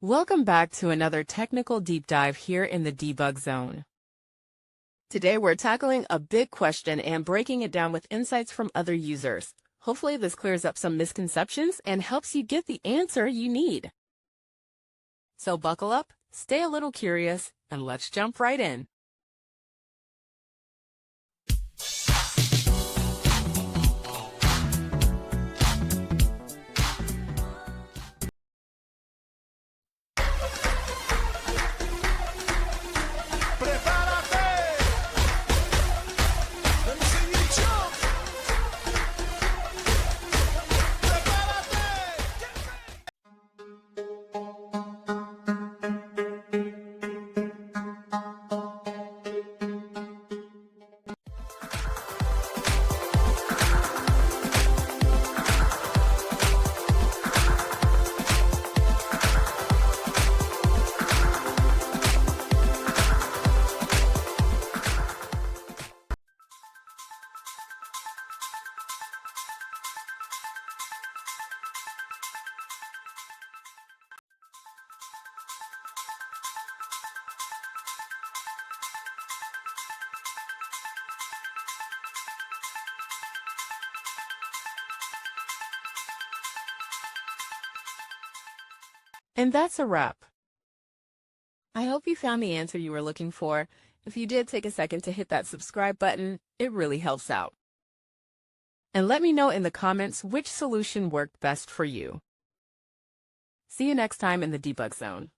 Welcome back to another technical deep dive here in the Debug Zone. Today we're tackling a big question and breaking it down with insights from other users. Hopefully this clears up some misconceptions and helps you get the answer you need. So buckle up, stay a little curious, and let's jump right in. And that's a wrap. I hope you found the answer you were looking for. If you did, take a second to hit that subscribe button. It really helps out. And let me know in the comments which solution worked best for you. See you next time in the Debug Zone.